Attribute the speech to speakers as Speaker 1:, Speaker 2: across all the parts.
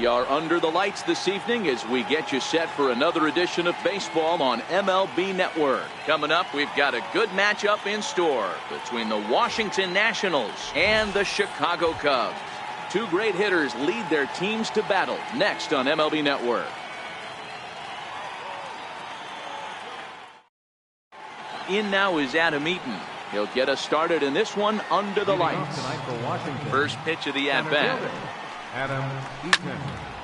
Speaker 1: We are under the lights this evening as we get you set for another edition of baseball on MLB Network. Coming up, we've got a good matchup in store between the Washington Nationals and the Chicago Cubs. Two great hitters lead their teams to battle next on MLB Network. In now is Adam Eaton. He'll get us started in this one under the lights. First pitch of the at-bat.
Speaker 2: Adam Eaton.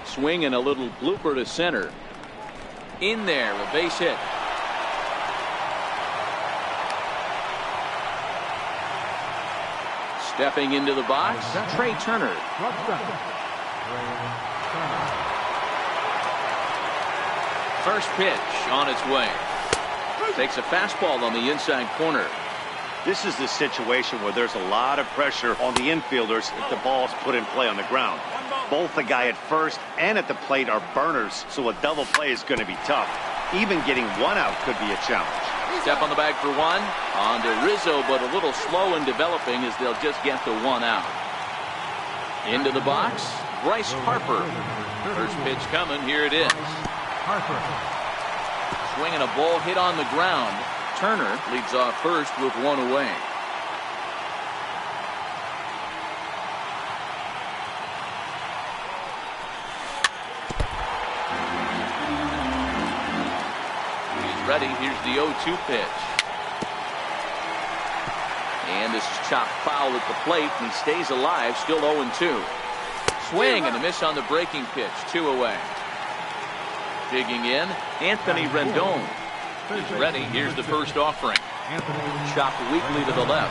Speaker 1: Swing and a little blooper to center. In there, a base hit. Stepping into the box, Trey Turner. First pitch on its way. Takes a fastball on the inside corner.
Speaker 3: This is the situation where there's a lot of pressure on the infielders if the ball's put in play on the ground. Both the guy at first and at the plate are burners, so a double play is going to be tough. Even getting one out could be a challenge.
Speaker 1: Step on the bag for one. On to Rizzo, but a little slow in developing as they'll just get the one out. Into the box, Bryce Harper. First pitch coming, here it is. Swinging a ball hit on the ground. Turner leads off first with one away. He's ready. Here's the 0-2 pitch. And this is chopped foul at the plate, and he stays alive, still 0-2. Swing and a miss on the breaking pitch, 2 away. Digging in, Anthony Rendon. He's ready. Here's the first offering. Chopped weakly to the left.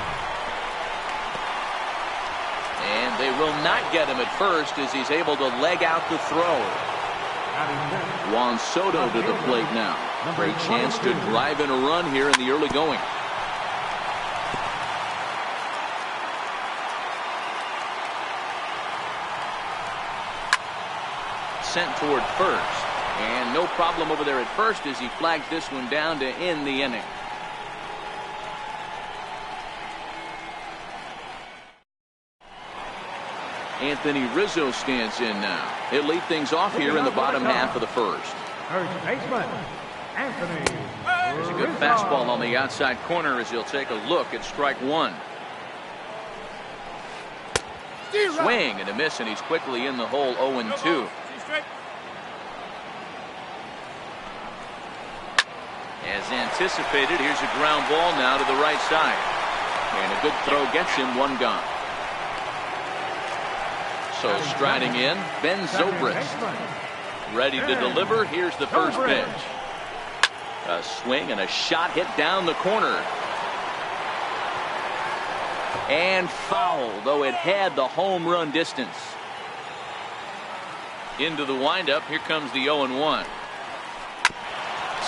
Speaker 1: And they will not get him at first as he's able to leg out the throw. Juan Soto to the plate now. Great chance to drive in a run here in the early going. Sent toward first. And no problem over there at first as he flags this one down to end the inning. Anthony Rizzo stands in now. He'll lead things off here in the bottom half of the first.
Speaker 2: First baseman, Anthony.
Speaker 1: There's a good fastball on the outside corner as he'll take a look at strike one. Swing and a miss, and he's quickly in the hole, 0-2. As anticipated, here's a ground ball now to the right side. And a good throw gets him, one gone. So striding in, Ben Zobrist. Ready to deliver. Here's the first pitch. A swing and a shot hit down the corner. And foul, though it had the home run distance. Into the windup. Here comes the 0-1.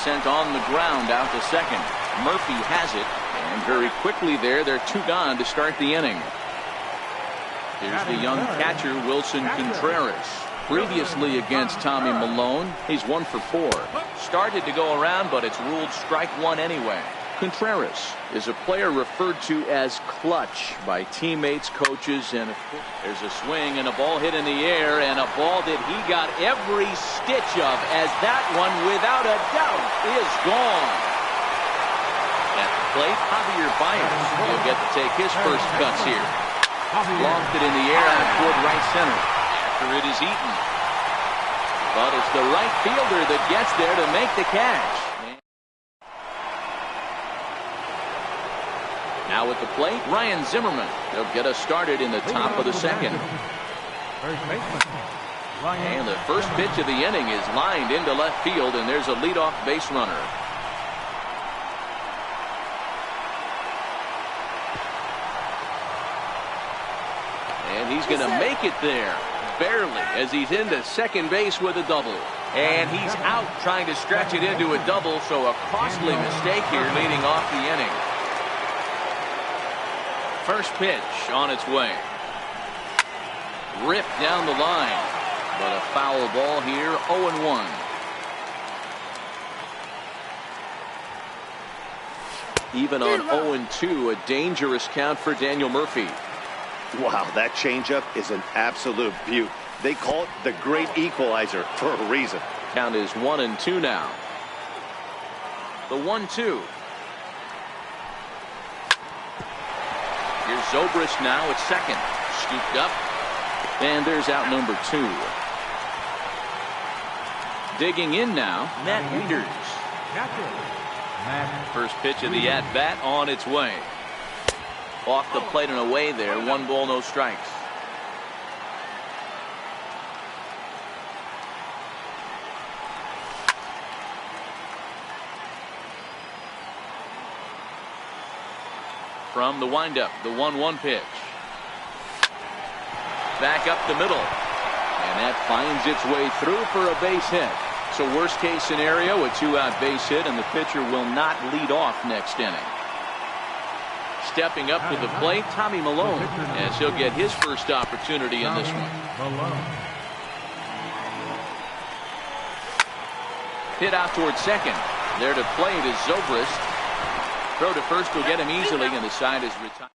Speaker 1: Sent on the ground out to second. Murphy has it, and very quickly they're 2 gone to start the inning. Here's the young catcher Wilson Contreras. Previously against Tommy Malone, he's 1 for 4. Started to go around, but it's ruled strike one anyway. Contreras is a player referred to as clutch by teammates, coaches, and there's a swing and a ball hit in the air, and a ball that he got every stitch of, as that one without a doubt is gone. At the plate, Javier Baez will get to take his first cuts here. Lofted in the air out toward right center. After it is Eaton. But it's the right fielder that gets there to make the catch. Now at the plate, Ryan Zimmerman. He'll get us started in the top of the second. And the first pitch of the inning is lined into left field, and there's a leadoff base runner. And he's going to make it there, barely, as he's into second base with a double. And he's out trying to stretch it into a double, so a costly mistake here leading off the inning. First pitch on its way. Ripped down the line, but a foul ball here, 0-1. Even on 0-2, a dangerous count for Daniel Murphy.
Speaker 3: Wow, that changeup is an absolute beaut. They call it the great equalizer for a reason.
Speaker 1: Count is 1-2 now. The 1-2. Here's Zobrist now at second. Scooped up. And there's out number 2. Digging in now, Matt Wieters. First pitch of the at-bat on its way. Off the plate and away there. 1 ball, no strikes. From the windup, the 1-1 pitch. Back up the middle. And that finds its way through for a base hit. So worst case scenario, a 2-out base hit, and the pitcher will not lead off next inning. Stepping up to the plate, Tommy Malone, as he'll get his first opportunity in this one. Hit out towards second. There to play it is Zobrist. Throw to first will get him easily, and the side is retired.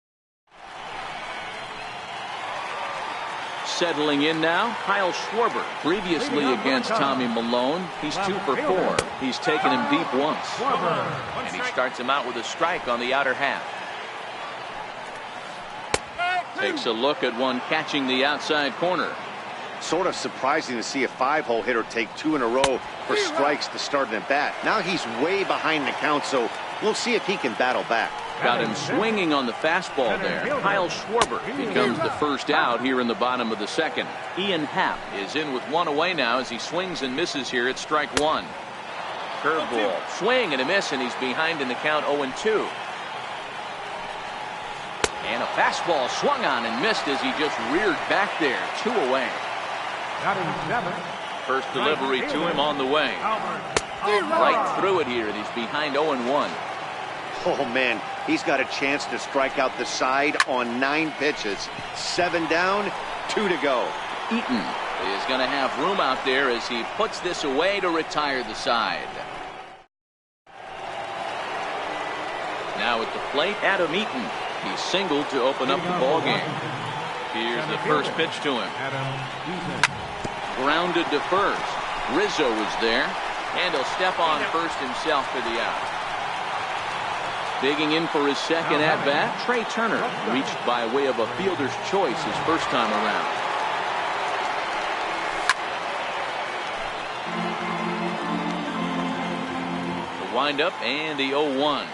Speaker 1: Settling in now, Kyle Schwarber. Previously against Tommy Malone, he's 2 for 4. He's taken him deep once. And he starts him out with a strike on the outer half. Takes a look at one catching the outside corner.
Speaker 3: Sort of surprising to see a 5-hole hitter take 2 in a row for strikes to start an at bat. Now he's way behind the count, so we'll see if he can battle back.
Speaker 1: Got him swinging on the fastball there. Kyle Schwarber becomes the first out here in the bottom of the second. Ian Happ is in with 1 away now as he swings and misses here at strike 1. Curveball, swing and a miss, and he's behind in the count 0-2. And a fastball swung on and missed as he just reared back there. 2 away. First delivery to him on the way. Right through it here, and he's behind 0-1.
Speaker 3: Oh, man, he's got a chance to strike out the side on 9 pitches. 7 down, 2 to go.
Speaker 1: Eaton is going to have room out there as he puts this away to retire the side. Now at the plate, Adam Eaton. He singled to open up the ball game. Here's the first pitch to him. Grounded to first. Rizzo is there, and he'll step on first himself for the out. Digging in for his second at-bat, Trey Turner reached by way of a fielder's choice his first time around. The windup and the 0-1.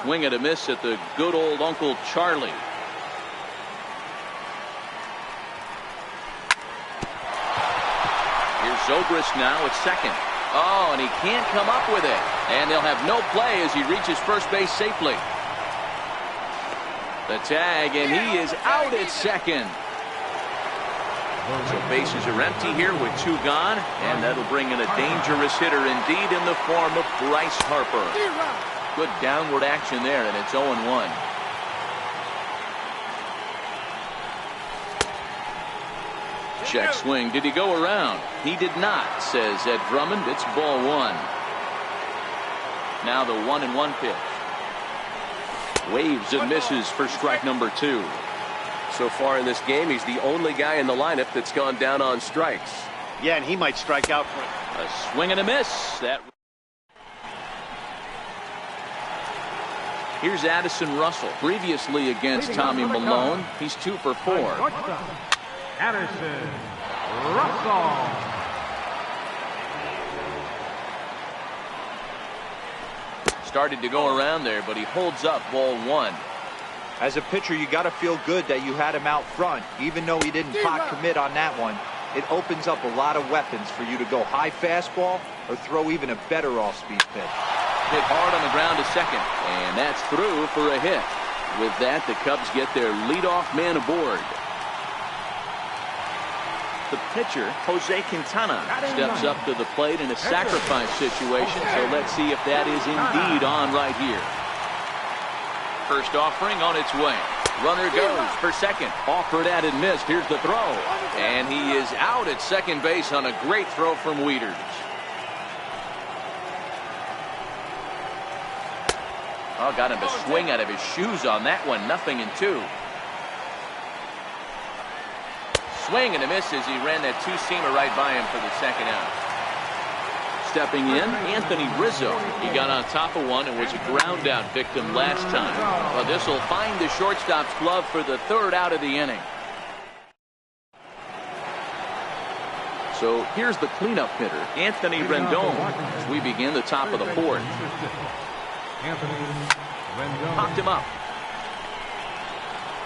Speaker 1: Swing and a miss at the good old Uncle Charlie. Here's Zobrist now at second. Oh, and he can't come up with it. And they'll have no play as he reaches first base safely. The tag, and he is out at second. So bases are empty here with 2 gone, and that'll bring in a dangerous hitter indeed in the form of Bryce Harper. Good downward action there, and it's 0-1. Check swing. Did he go around? He did not, says Ed Drummond. It's ball 1. Now the 1-1 pitch. Waves and misses for strike number 2.
Speaker 4: So far in this game, he's the only guy in the lineup that's gone down on strikes.
Speaker 3: Yeah, and he might strike out for it.
Speaker 1: A swing and a miss. Here's Addison Russell. Previously against Tommy Malone, he's 2 for 4.
Speaker 2: Addison Russell.
Speaker 1: Started to go around there, but he holds up ball 1.
Speaker 5: As a pitcher, you got to feel good that you had him out front, even though he didn't pot commit on that one. It opens up a lot of weapons for you to go high fastball or throw even a better off-speed pitch.
Speaker 1: Hit hard on the ground to second, and that's through for a hit. With that, the Cubs get their leadoff man aboard. The pitcher, Jose Quintana, steps up to the plate in a sacrifice situation, so let's see if that is indeed on right here. First offering on its way. Runner goes for second. Offered at and missed. Here's the throw. And he is out at second base on a great throw from Wieters. Oh, got him to swing out of his shoes on that one. 0-2. Swing and a miss as he ran that two-seamer right by him for the second out. Stepping in, Anthony Rizzo. He got on top of one and was a ground out victim last time. But this will find the shortstop's glove for the third out of the inning. So here's the cleanup hitter, Anthony Rendon, as we begin the top of the fourth. Popped him up.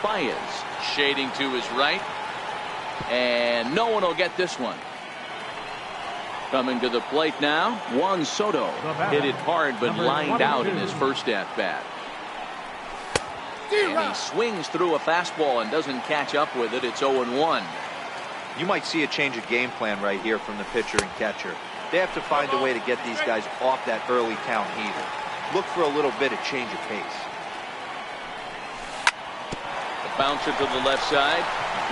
Speaker 1: Baez shading to his right. And no one will get this one. Coming to the plate now, Juan Soto. Hit it hard but lined out in his first at-bat. And he swings through a fastball and doesn't catch up with it. It's 0-1.
Speaker 5: You might see a change of game plan right here from the pitcher and catcher. They have to find a way to get these guys off that early count heater. Look for a little bit of change of pace.
Speaker 1: The bouncer to the left side,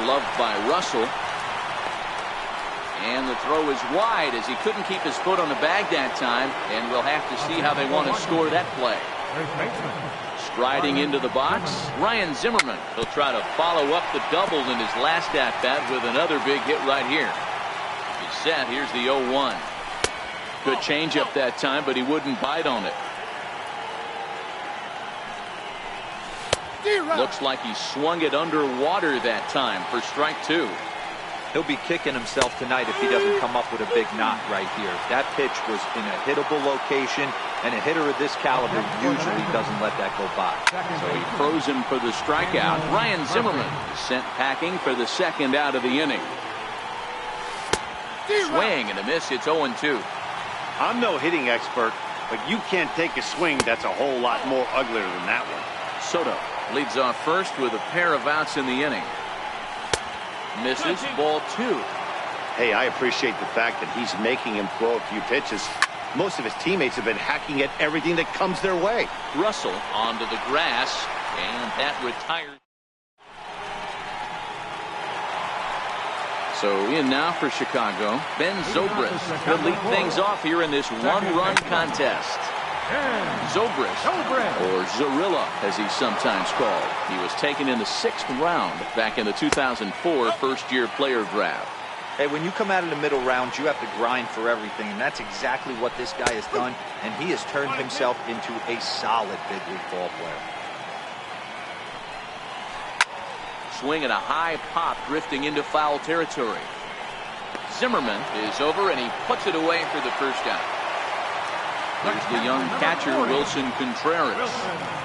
Speaker 1: gloved by Russell. And the throw is wide as he couldn't keep his foot on the bag that time. And we'll have to see how they want to score that play. Striding into the box, Ryan Zimmerman. He'll try to follow up the double in his last at-bat with another big hit right here. He's set. Here's the 0-1. Good changeup that time, but he wouldn't bite on it. Looks like he swung it underwater that time for strike two.
Speaker 5: He'll be kicking himself tonight if he doesn't come up with a big knock right here. That pitch was in a hittable location, and a hitter of this caliber usually doesn't let that go by.
Speaker 1: So he throws him for the strikeout. Ryan Zimmerman is sent packing for the second out of the inning. Swing and a miss. It's 0-2.
Speaker 3: I'm no hitting expert, but you can't take a swing that's a whole lot more uglier than that one.
Speaker 1: Soto leads off first with a pair of outs in the inning. Misses, ball two.
Speaker 3: Hey, I appreciate the fact that he's making him throw a few pitches. Most of his teammates have been hacking at everything that comes their way.
Speaker 1: Russell onto the grass, and that retires. So in now for Chicago, Ben Zobrist will lead things off here in this one-run contest. Zobrist, or Zorilla as he's sometimes called. He was taken in the 6th round back in the 2004 first-year player draft.
Speaker 5: Hey, when you come out of the middle rounds, you have to grind for everything, and that's exactly what this guy has done, and he has turned himself into a solid big league ball player.
Speaker 1: Swing and a high pop drifting into foul territory. Zimmerman is over, and he puts it away for the first out. Here's the young catcher, Wilson Contreras.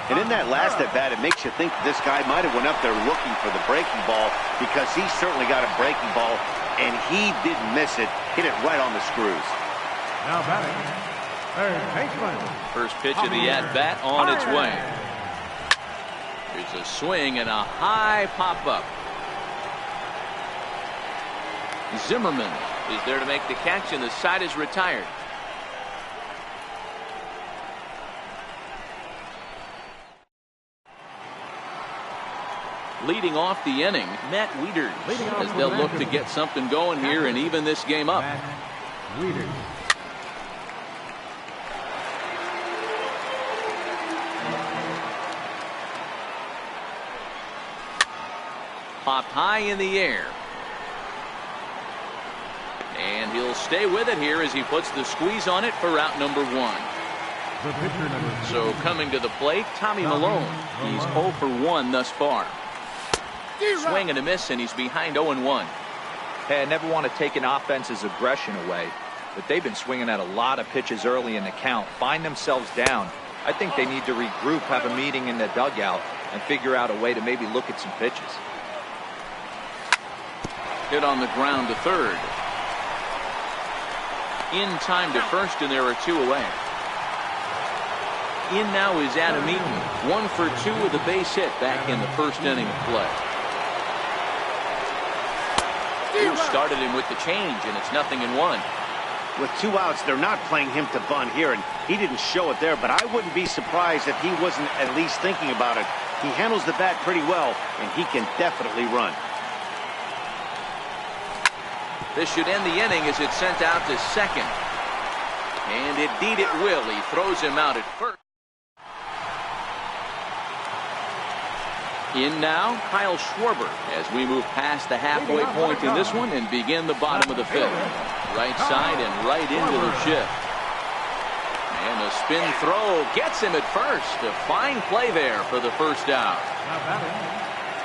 Speaker 3: And in that last at-bat, it makes you think this guy might have went up there looking for the breaking ball, because he certainly got a breaking ball, and he didn't miss it. Hit it right on the screws.
Speaker 2: Now batting, third baseman.
Speaker 1: First pitch of the at-bat on its way. Here's a swing and a high pop-up. Zimmerman is there to make the catch, and the side is retired. Leading off the inning, Matt Wieters, as they'll look to get something going here and even this game up. Popped high in the air. And he'll stay with it here as he puts the squeeze on it for out number one. So coming to the plate, Tommy Malone. He's 0 for 1 thus far. Swing and a miss, and he's behind 0-1.
Speaker 5: Hey, I never want to take an offense's aggression away, but they've been swinging at a lot of pitches early in the count. Find themselves down. I think they need to regroup, have a meeting in the dugout, and figure out a way to maybe look at some pitches.
Speaker 1: Hit on the ground to third. In time to first, and there are 2 away. In now is Adam Eaton. 1 for 2 with a base hit back in the first inning of play. Started him with the change, and it's 0-1.
Speaker 3: With 2 outs, they're not playing him to bunt here, and he didn't show it there, but I wouldn't be surprised if he wasn't at least thinking about it. He handles the bat pretty well, and he can definitely run.
Speaker 1: This should end the inning as it's sent out to second. And indeed it will. He throws him out at first. In now, Kyle Schwarber, as we move past the halfway point in this one and begin the bottom of the fifth. Right side and right into the shift. And a spin throw gets him at first. A fine play there for the first out.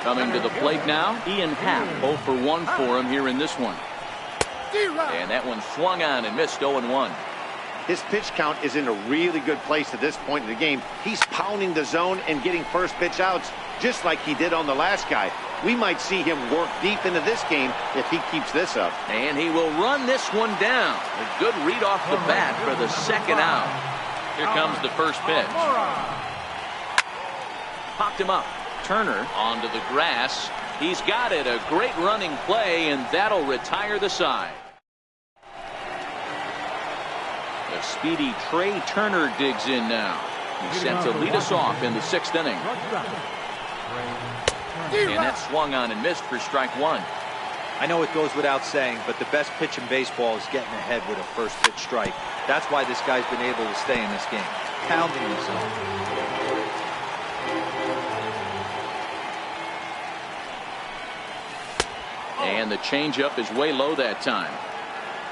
Speaker 1: Coming to the plate now, Ian Happ, 0 for 1 for him here in this one. And that one swung on and missed 0-1.
Speaker 3: His pitch count is in a really good place at this point in the game. He's pounding the zone and getting first pitch outs just like he did on the last guy. We might see him work deep into this game if he keeps this up.
Speaker 1: And he will run this one down. A good read off the bat for the second out. Here comes the first pitch. Popped him up. Turner onto the grass. He's got it. A great running play, and that'll retire the side. The speedy Trey Turner digs in now. He's set to lead us off in the 6th inning. And that swung on and missed for strike one.
Speaker 5: I know it goes without saying, but the best pitch in baseball is getting ahead with a first pitch strike. That's why this guy's been able to stay in this game. Pounding himself.
Speaker 1: And the changeup is way low that time.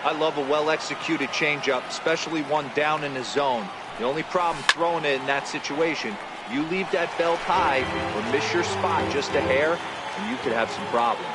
Speaker 5: I love a well-executed changeup, especially one down in the zone. The only problem throwing it in that situation, you leave that belt high or miss your spot just a hair, and you could have some problems.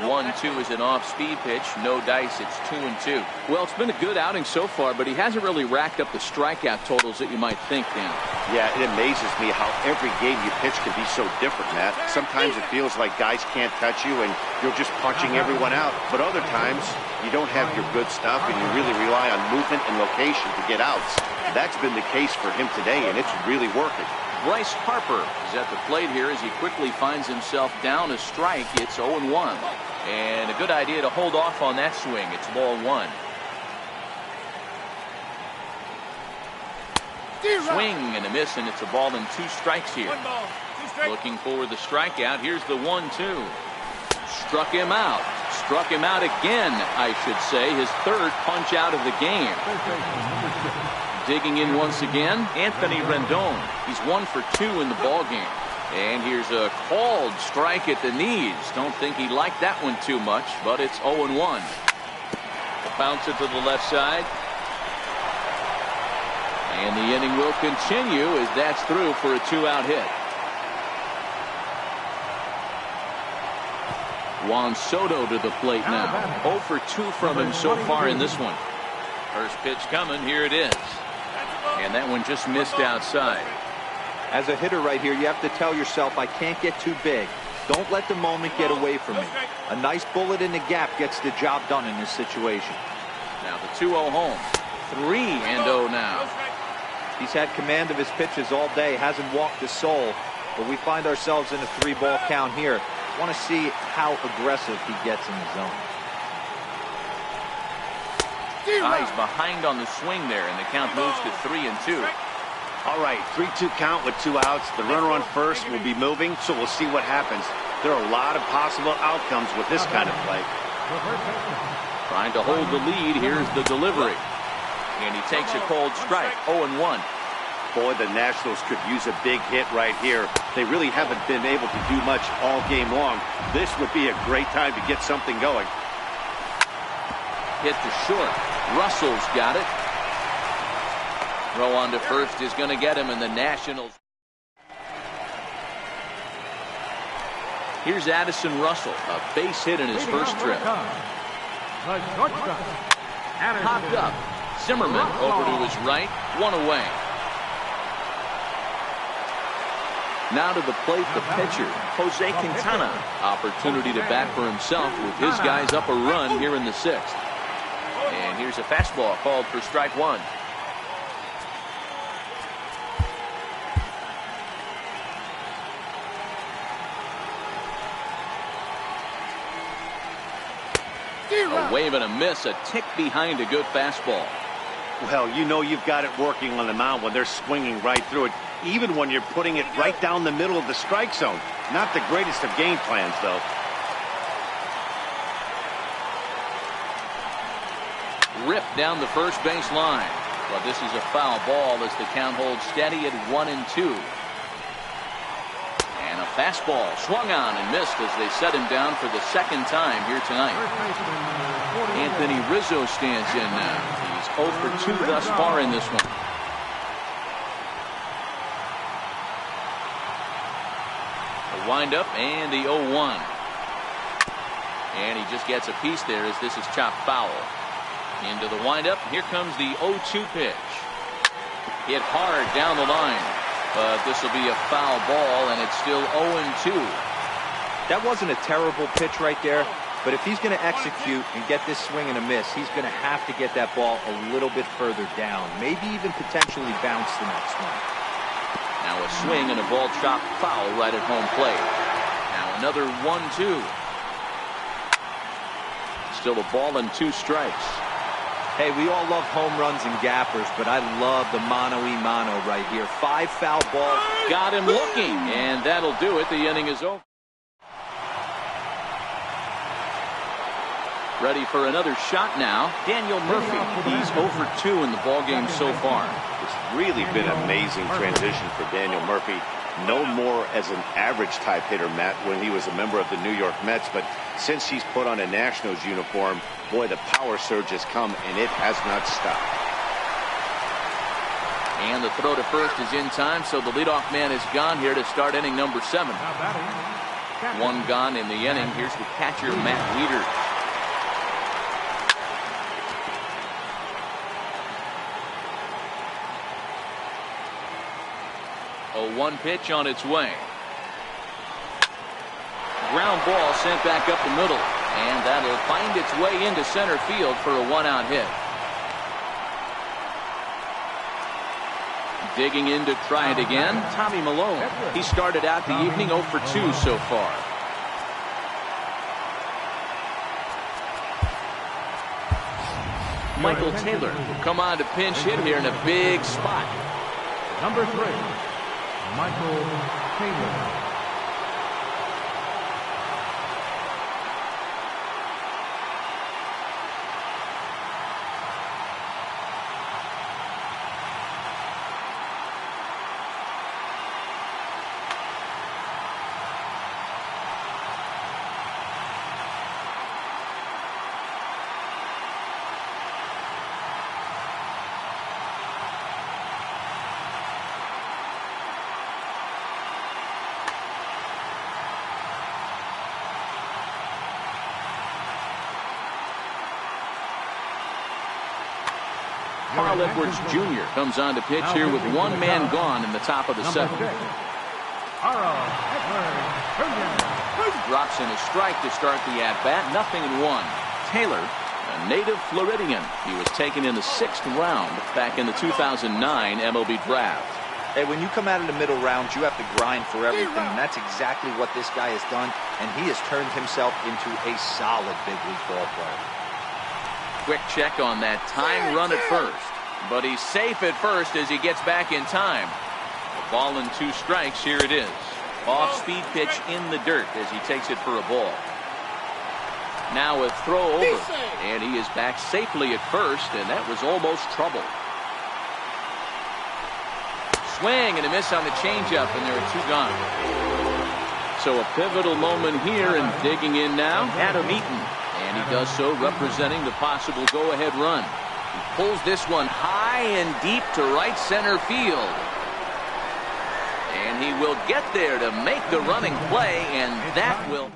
Speaker 1: 1-2 is an off-speed pitch. No dice. It's 2-2. Well, it's been a good outing so far, but he hasn't really racked up the strikeout totals that you might think, Dan.
Speaker 3: Yeah, it amazes me how every game you pitch can be so different, Matt. Sometimes it feels like guys can't touch you and you're just punching everyone out. But other times, you don't have your good stuff and you really rely on movement and location to get outs. That's been the case for him today, and it's really working.
Speaker 1: Bryce Harper is at the plate here as he quickly finds himself down a strike. It's 0-1. And a good idea to hold off on that swing. It's ball one. Swing and a miss, and it's a ball and 2 strikes here. Looking for the strikeout. Here's the 1-2. Struck him out. Struck him out again, I should say. His 3rd punch out of the game. Digging in once again, Anthony Rendon. He's 1 for 2 in the ball game. And here's a called strike at the knees. Don't think he liked that one too much, but it's 0-1. Bounce it to the left side. And the inning will continue as that's through for a 2-out hit. Juan Soto to the plate now. 0 for 2 from him so far in this one. First pitch coming. Here it is. And that one just missed outside.
Speaker 5: As a hitter right here, you have to tell yourself, I can't get too big. Don't let the moment get away from me. A nice bullet in the gap gets the job done in this situation.
Speaker 1: Now the 2-0 home. 3-0 now.
Speaker 5: He's had command of his pitches all day, hasn't walked a soul, but we find ourselves in a 3-ball count here. Want to see how aggressive he gets in the zone.
Speaker 1: He's behind on the swing there, and the count moves to 3-2.
Speaker 3: All right, 3-2 count with 2 outs. The runner on first will be moving, so we'll see what happens. There are a lot of possible outcomes with this kind of play.
Speaker 1: Trying to hold the lead. Here's the delivery. And he takes a cold strike. 0-1.
Speaker 3: Boy, the Nationals could use a big hit right here. They really haven't been able to do much all game long. This would be a great time to get something going.
Speaker 1: Hit to short. Russell's got it. Throw on to first is going to get him, and the Nationals. Here's Addison Russell, a base hit in his first trip. Popped up. Zimmerman over to his right, 1 away. Now to the plate, the pitcher, Jose Quintana. Opportunity to bat for himself with his guys up a run here in the 6th. And here's a fastball called for strike 1. A wave and a miss, a tick behind a good fastball.
Speaker 3: Well, you know you've got it working on the mound when they're swinging right through it, even when you're putting it right down the middle of the strike zone. Not the greatest of game plans, though.
Speaker 1: Ripped down the first base line. But this is a foul ball as the count holds steady at 1-2. Fastball swung on and missed as they set him down for the second time here tonight. Anthony Rizzo stands in now. He's 0 for 2 thus far in this one. The windup and the 0-1. And he just gets a piece there as this is chopped foul. Into the windup. Here comes the 0-2 pitch. Hit hard down the line. But this will be a foul ball, and it's still 0-2.
Speaker 5: That wasn't a terrible pitch right there, but if he's going to execute and get this swing and a miss, he's going to have to get that ball a little bit further down, maybe even potentially bounce the next one.
Speaker 1: Now a swing and a ball chopped foul right at home plate. Now another 1-2. Still a ball and 2 strikes.
Speaker 5: Hey, we all love home runs and gappers, but I love the mano-y-mano right here. 5 foul balls.
Speaker 1: Got him looking, and that'll do it. The inning is over. Ready for another shot now. Daniel Murphy. He's 0 for 2 in the ballgame so far.
Speaker 3: It's really been an amazing transition for Daniel Murphy. No more as an average type hitter, Matt, when he was a member of the New York Mets, but since he's put on a Nationals uniform, boy, the power surge has come, and it has not stopped.
Speaker 1: And the throw to first is in time, so the leadoff man is gone here to start inning number 7. 1 gone in the inning. Here's the catcher, Matt Wieters. 0-1 pitch on its way. Ground ball sent back up the middle, and that'll find its way into center field for a 1-out hit. Digging in to try it again, Tommy Malone. He started out the evening 0 for 2 so far. Michael Taylor will come on to pinch hit here in a big spot.
Speaker 2: Number 3, Michael Taylor.
Speaker 1: Carl Edwards Jr. comes on to pitch here with 1 man gone in the top of the 7th. Drops in a strike to start the at-bat. 0-1. Taylor, a native Floridian. He was taken in the 6th round back in the 2009 MLB draft.
Speaker 5: Hey, when you come out of the middle rounds, you have to grind for everything. And that's exactly what this guy has done. And he has turned himself into a solid big league ball player.
Speaker 1: Quick check on that time run at first, but he's safe at first as he gets back in time. A ball and 2 strikes. Here it is. Off-speed pitch in the dirt as he takes it for a ball. Now a throw over, and he is back safely at first, and that was almost trouble. Swing and a miss on the changeup, and there are 2 gone. So a pivotal moment here, and digging in now, Adam Eaton. And he does so representing the possible go-ahead run. He pulls this one high and deep to right center field. And he will get there to make the running play, and that will...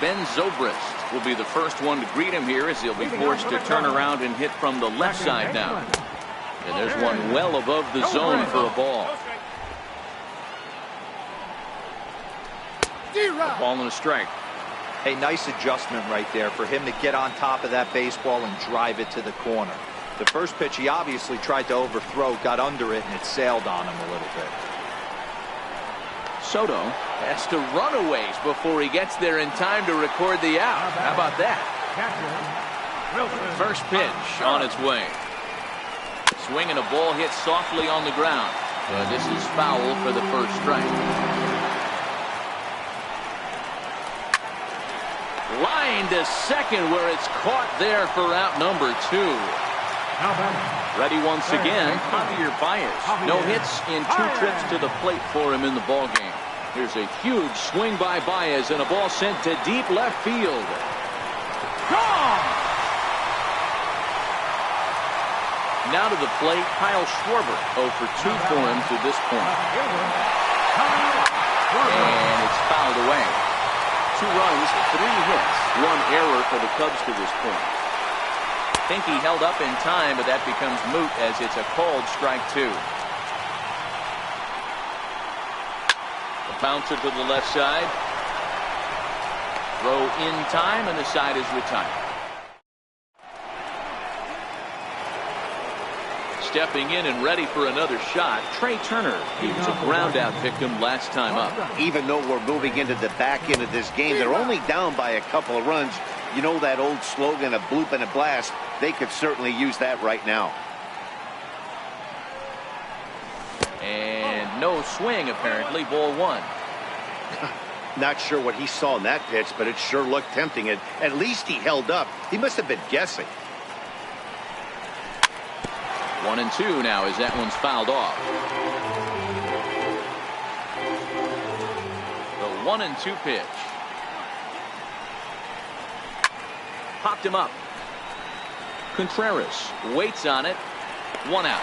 Speaker 1: Ben Zobrist will be the first one to greet him here as he'll be forced to turn around and hit from the left side now. And there's one well above the zone for a ball. A ball and a strike.
Speaker 5: Hey, nice adjustment right there for him to get on top of that baseball and drive it to the corner. The first pitch he obviously tried to overthrow, got under it, and it sailed on him a little bit.
Speaker 1: Soto has to run a ways before he gets there in time to record the out. How about that? First pitch on its way. Swing and a ball hit softly on the ground. But this is foul for the first strike. Line to second where it's caught there for out number 2.
Speaker 2: Now batting,
Speaker 1: Ready once again, Javier Baez. No hits in 2 trips to the plate for him in the ballgame. Here's a huge swing by Baez and a ball sent to deep left field. Gone! Now to the plate, Kyle Schwarber. 0 for 2 for him to this point. And it's fouled away. 2 runs, 3 hits, 1 error for the Cubs to this point. I think he held up in time, but that becomes moot as it's a called strike 2. A bouncer to the left side. Throw in time, and the side is retired. Stepping in and ready for another shot, Trey Turner. He was a ground out victim last time up.
Speaker 3: Even though we're moving into the back end of this game, they're only down by a couple of runs. You know that old slogan, a bloop and a blast. They could certainly use that right now.
Speaker 1: And no swing, apparently. Ball 1.
Speaker 3: Not sure what he saw in that pitch, but it sure looked tempting. And at least he held up. He must have been guessing.
Speaker 1: 1-2 now as that one's fouled off. The 1-2 pitch. Popped him up. Contreras waits on it. 1 out.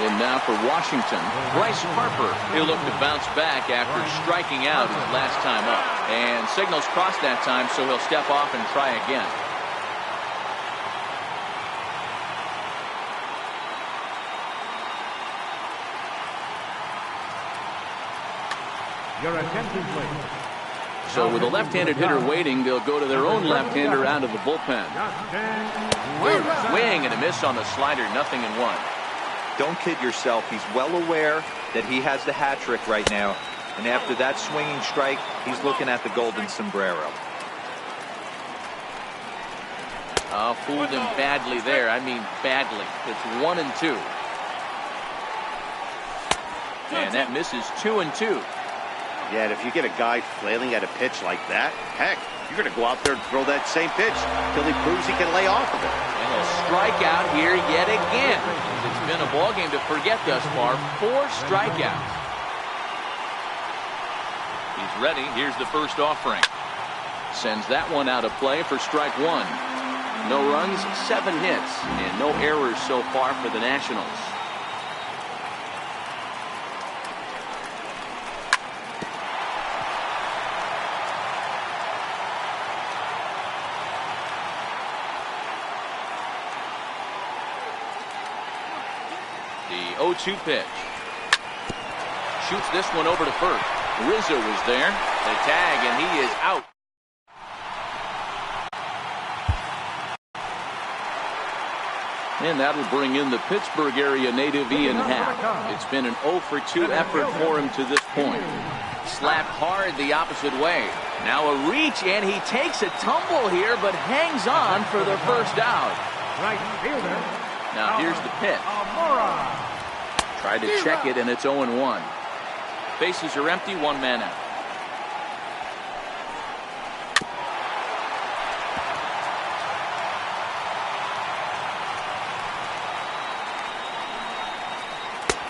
Speaker 1: And now for Washington, Bryce Harper. He'll look to bounce back after striking out his last time up. And signals crossed that time, so he'll step off and try again.
Speaker 2: Your attention, please.
Speaker 1: So with a left-handed hitter waiting, they'll go to their own left-hander out of the bullpen. Swing and a miss on the slider, 0-1.
Speaker 5: Don't kid yourself. He's well aware that he has the hat trick right now. And after that swinging strike, he's looking at the golden sombrero.
Speaker 1: Fooled him badly there. I mean badly. It's 1-2. And that misses 2-2.
Speaker 3: Yeah, and if you get a guy flailing at a pitch like that, heck, you're going to go out there and throw that same pitch till he proves he can lay off of it.
Speaker 1: And a strikeout here yet again. It's been a ball game to forget thus far. 4 strikeouts. He's ready. Here's the first offering. Sends that one out of play for strike 1. No runs, 7 hits, and no errors so far for the Nationals. The 0-2 pitch. Shoots this one over to first. Rizzo was there. The tag, and he is out. And that'll bring in the Pittsburgh area native Ian Happ. It's been an 0 for 2 effort for him to this point. Slapped hard the opposite way. Now a reach, and he takes a tumble here, but hangs on for the first out.
Speaker 2: Right fielder.
Speaker 1: Now here's the pitch. Tried to check it, and it's 0-1. Bases are empty, 1 man out.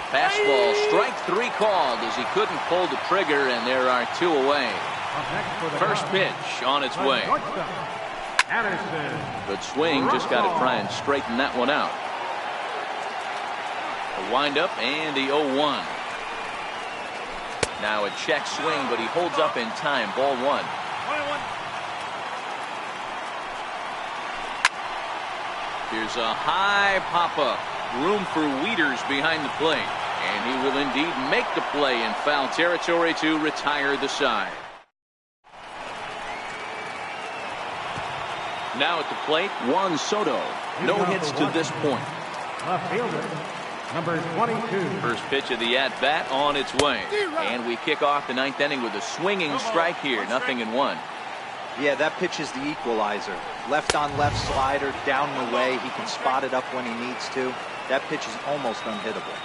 Speaker 1: Fastball, strike 3 called as he couldn't pull the trigger, and there are 2 away. First pitch on its way. Good swing, just got to try and straighten that one out. A windup and the 0-1. Now a check swing, but he holds up in time. Ball 1. Here's a high pop-up. Room for Wieters behind the plate. And he will indeed make the play in foul territory to retire the side. Now at the plate, Juan Soto. No hits to this point.
Speaker 2: Left fielder, number 22.
Speaker 1: First pitch of the at-bat on its way. And we kick off the 9th inning with a swinging strike here. 0-1.
Speaker 5: Yeah, that pitch is the equalizer. Left on left slider, down and away. He can spot it up when he needs to. That pitch is almost unhittable.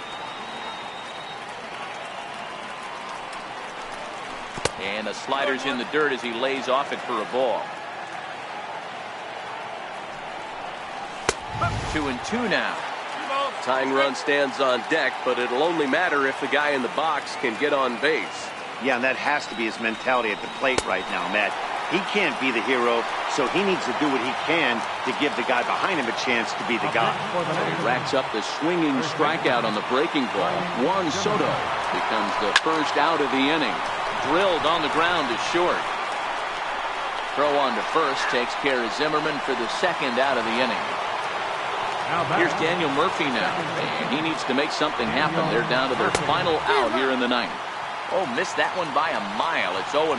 Speaker 1: And the slider's in the dirt as he lays off it for a ball. 2-2 now.
Speaker 4: Tying run stands on deck, but it'll only matter if the guy in the box can get on base.
Speaker 3: Yeah, and that has to be his mentality at the plate right now, Matt. He can't be the hero, so he needs to do what he can to give the guy behind him a chance to be the guy.
Speaker 1: He racks up the swinging strikeout on the breaking ball. Juan Soto becomes the first out of the inning. Drilled on the ground to short. Throw on to first takes care of Zimmerman for the second out of the inning. Here's Daniel Murphy now, and he needs to make something happen. They're down to their final out here in the ninth. Oh, missed that one by a mile. It's 0-1.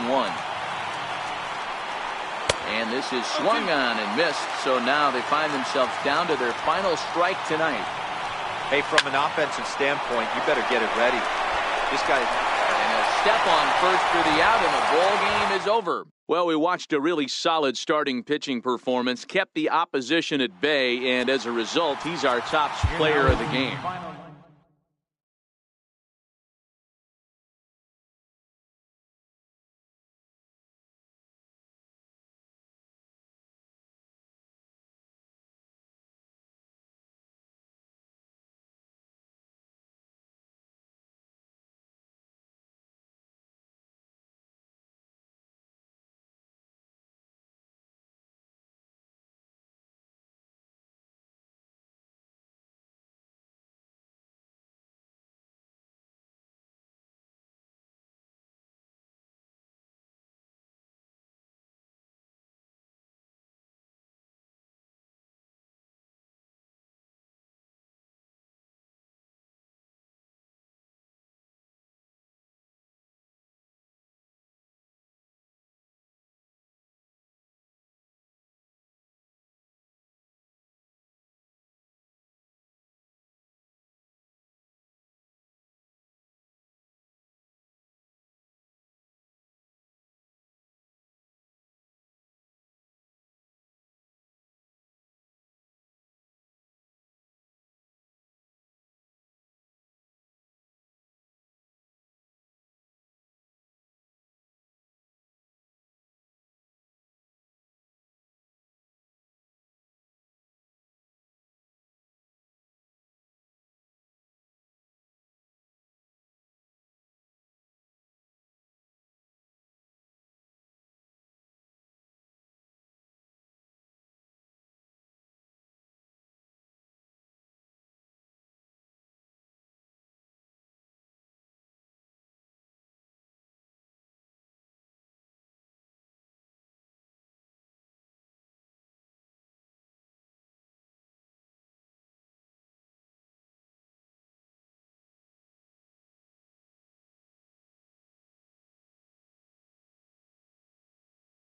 Speaker 1: And this is swung on and missed, so now they find themselves down to their final strike tonight.
Speaker 5: Hey, from an offensive standpoint, you better get it ready. This guy...
Speaker 1: And a step on first for the out, and the ball game is over. Well, we watched a really solid starting pitching performance, kept the opposition at bay, and as a result, he's our top player of the game.